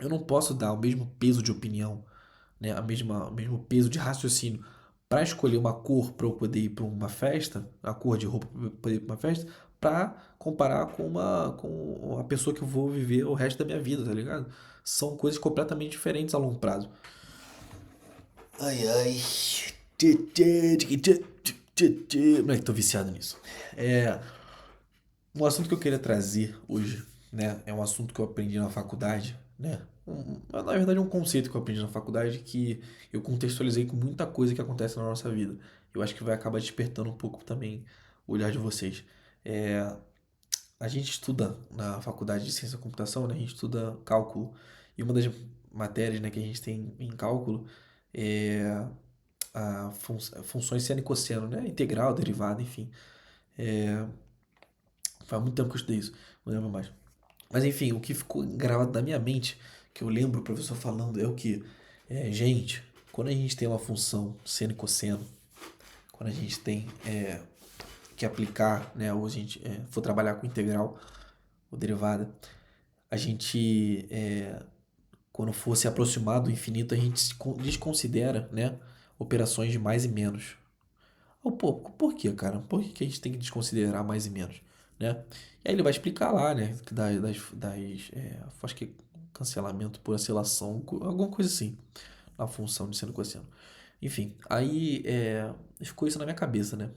eu não posso dar o mesmo peso de opinião, né, o mesmo peso de raciocínio para escolher uma cor para eu poder ir para uma festa, a cor de roupa para eu poder ir para uma festa, para comparar com a pessoa que eu vou viver o resto da minha vida, tá ligado? São coisas completamente diferentes a longo prazo. Ai, ai. Moleque, tô viciado nisso. É, um assunto que eu queria trazer hoje, né, é um assunto que eu aprendi na faculdade, né? Na verdade, é um conceito que eu aprendi na faculdade que eu contextualizei com muita coisa que acontece na nossa vida. Eu acho que vai acabar despertando um pouco também o olhar de vocês. É, a gente estuda na faculdade de ciência da computação, né? A gente estuda cálculo. E uma das matérias, né, que a gente tem em cálculo é funções seno e cosseno, né? Integral, derivada, enfim. Faz muito tempo que eu estudei isso, não lembro mais. Mas enfim, o que ficou gravado na minha mente, que eu lembro o professor falando, é o que? Gente, quando a gente tem uma função seno e cosseno, quando a gente tem que aplicar, né, ou a gente for trabalhar com integral ou derivada, a gente, quando for se aproximar do infinito, a gente desconsidera, né, operações de mais e menos. Oh, pô, por quê, cara? Por que que a gente tem que desconsiderar mais e menos, né? E aí ele vai explicar lá, né? Acho que é cancelamento por acilação, alguma coisa assim, na função de seno e cosseno. Enfim, aí ficou isso na minha cabeça, né?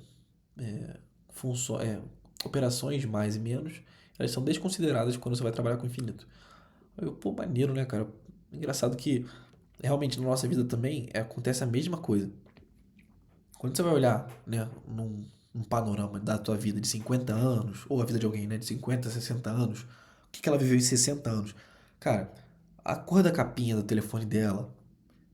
Funço, é, Operações de mais e menos, elas são desconsideradas quando você vai trabalhar com infinito. Aí eu, pô, maneiro, né, cara? Engraçado que realmente na nossa vida também acontece a mesma coisa. Quando você vai olhar, né, num panorama da tua vida de 50 anos, ou a vida de alguém, né, de 50, 60 anos, o que que ela viveu em 60 anos? Cara, a cor da capinha do telefone dela,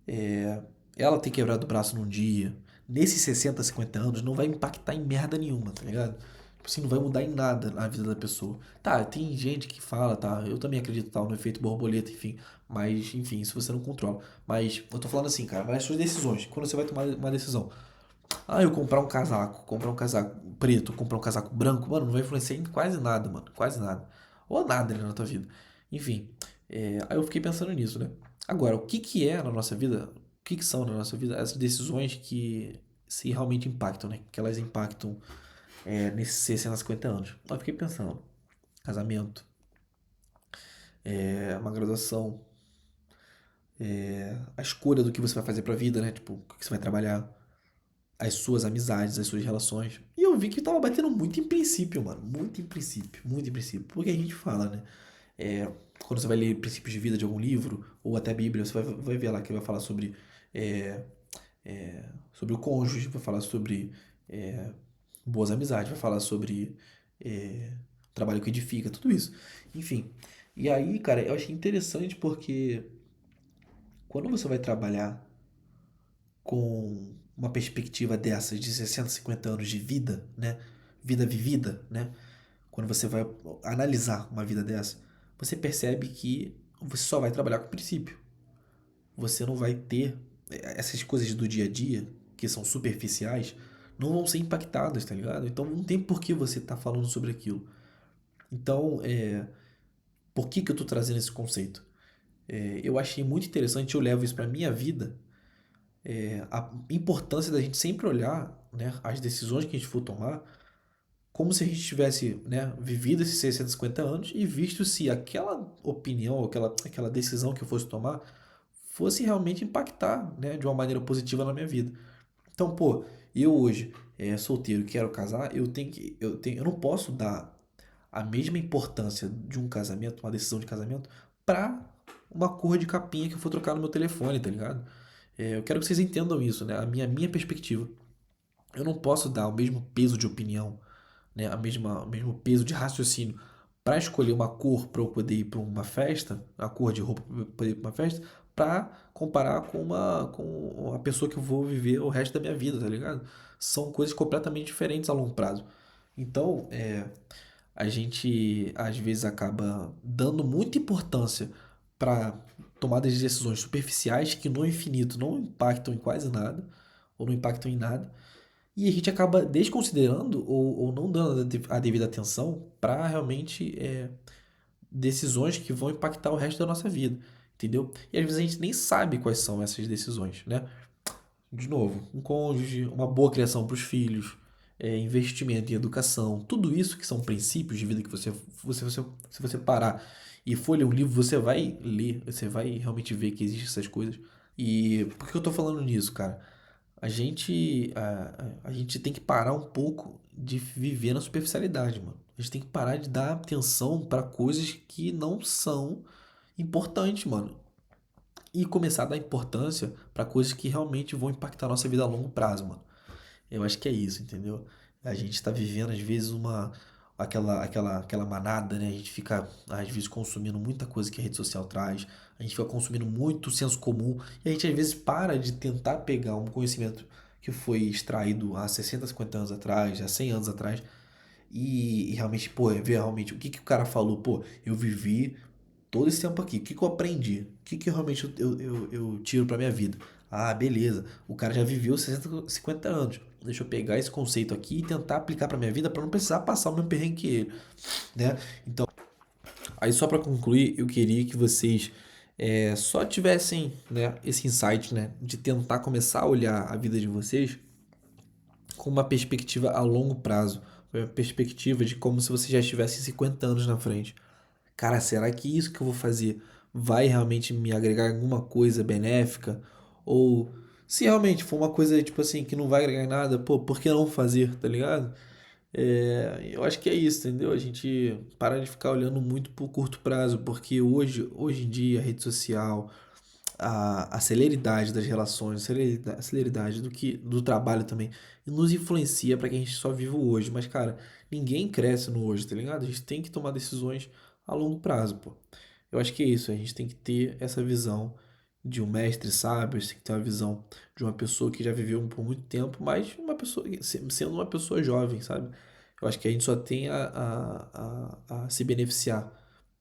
é, ela ter quebrado o braço num dia, nesses 60, 50 anos, não vai impactar em merda nenhuma, tá ligado? Tipo assim, não vai mudar em nada na vida da pessoa. Tá, tem gente que fala, tá, eu também acredito tal no efeito borboleta, enfim, mas, enfim, isso você não controla. Mas eu tô falando assim, cara, mas as suas decisões, quando você vai tomar uma decisão, eu comprar um casaco preto, comprar um casaco branco, mano, não vai influenciar em quase nada, mano, quase nada. Ou nada, né, na tua vida. Enfim, aí eu fiquei pensando nisso, né? Agora, o que que é na nossa vida, o que que são na nossa vida as decisões que se realmente impactam, né? Que elas impactam nesses 60, 50 anos. Eu fiquei pensando, casamento, uma graduação, a escolha do que você vai fazer pra vida, né? Tipo, o que você vai trabalhar, as suas amizades, as suas relações. E eu vi que tava batendo muito em princípio, mano. Muito em princípio, muito em princípio. Porque a gente fala, né? É, quando você vai ler princípios de vida de algum livro, ou até a Bíblia, você vai ver lá que vai falar é, sobre o cônjuge, vai falar sobre é, boas amizades, vai falar sobre é, trabalho que edifica, tudo isso. Enfim. E aí, cara, eu achei interessante porque quando você vai trabalhar com uma perspectiva dessas de 60, 50 anos de vida, né? Vida vivida, né? Quando você vai analisar uma vida dessa, você percebe que você só vai trabalhar com o princípio. Você não vai ter essas coisas do dia a dia, que são superficiais, não vão ser impactadas, tá ligado? Então não tem por que você tá falando sobre aquilo. Então, por que que eu tô trazendo esse conceito? Eu achei muito interessante, eu levo isso pra minha vida, a importância da gente sempre olhar, né, as decisões que a gente for tomar como se a gente tivesse, né, vivido esses 650 anos e visto se aquela opinião, aquela decisão que eu fosse tomar fosse realmente impactar, né, de uma maneira positiva na minha vida. Então, pô, eu hoje, solteiro, quero casar, eu não posso dar a mesma importância de um casamento, uma decisão de casamento, pra uma cor de capinha que eu for trocar no meu telefone, tá ligado? Eu quero que vocês entendam isso, né? A minha perspectiva. Eu não posso dar o mesmo peso de opinião, né, o mesmo peso de raciocínio para escolher uma cor para eu poder ir para uma festa, a cor de roupa para eu poder ir para uma festa, para comparar com a pessoa que eu vou viver o resto da minha vida, tá ligado? São coisas completamente diferentes a longo prazo. Então, a gente às vezes acaba dando muita importância para tomadas de decisões superficiais que no infinito não impactam em quase nada, ou não impactam em nada. E a gente acaba desconsiderando ou não dando a devida atenção para realmente decisões que vão impactar o resto da nossa vida. entendeu? E às vezes a gente nem sabe quais são essas decisões, né? De novo, um cônjuge, uma boa criação para os filhos, investimento em educação, tudo isso que são princípios de vida que se você parar e for ler um livro, você vai ler, você vai realmente ver que existem essas coisas. E por que eu tô falando nisso, cara? A gente tem que parar um pouco de viver na superficialidade, mano. A gente tem que parar de dar atenção para coisas que não são importantes, mano. E começar a dar importância para coisas que realmente vão impactar a nossa vida a longo prazo, mano. Eu acho que é isso, entendeu? A gente tá vivendo, às vezes, aquela manada, né? A gente fica, às vezes, consumindo muita coisa que a rede social traz. A gente fica consumindo muito senso comum. E a gente, às vezes, para de tentar pegar um conhecimento que foi extraído há 60, 50 anos atrás, há 100 anos atrás, e realmente, pô, ver realmente o que que o cara falou. Pô, eu vivi todo esse tempo aqui, o que que eu aprendi? O que que realmente eu tiro pra minha vida? Ah, beleza. O cara já viveu 60, 50 anos. Deixa eu pegar esse conceito aqui e tentar aplicar pra minha vida pra não precisar passar o mesmo perrengue que ele, né? Então, aí só pra concluir, eu queria que vocês só tivessem, né, esse insight, né, de tentar começar a olhar a vida de vocês com uma perspectiva a longo prazo, uma perspectiva de como se você já estivesse 50 anos na frente. Cara, será que isso que eu vou fazer vai realmente me agregar alguma coisa benéfica? Ou se realmente for uma coisa, tipo assim, que não vai agregar em nada, pô, por que não fazer, tá ligado? Eu acho que é isso, entendeu? A gente para de ficar olhando muito por curto prazo, porque hoje em dia, a rede social, a celeridade das relações, a celeridade do trabalho também, nos influencia para que a gente só viva o hoje. Mas, cara, ninguém cresce no hoje, tá ligado? A gente tem que tomar decisões a longo prazo, pô. Eu acho que é isso, a gente tem que ter essa visão de um mestre sábio, a gente tem que ter uma visão de uma pessoa que já viveu por muito tempo, mas uma pessoa sendo uma pessoa jovem, sabe? Eu acho que a gente só tem a se beneficiar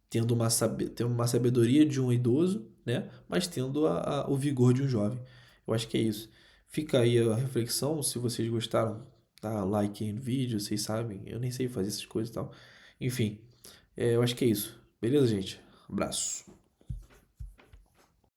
tendo uma sabedoria de um idoso, né? Mas tendo o vigor de um jovem. Eu acho que é isso. Fica aí a reflexão, se vocês gostaram, dá like aí no vídeo, vocês sabem, eu nem sei fazer essas coisas e tal. Enfim, eu acho que é isso. Beleza, gente? Abraço.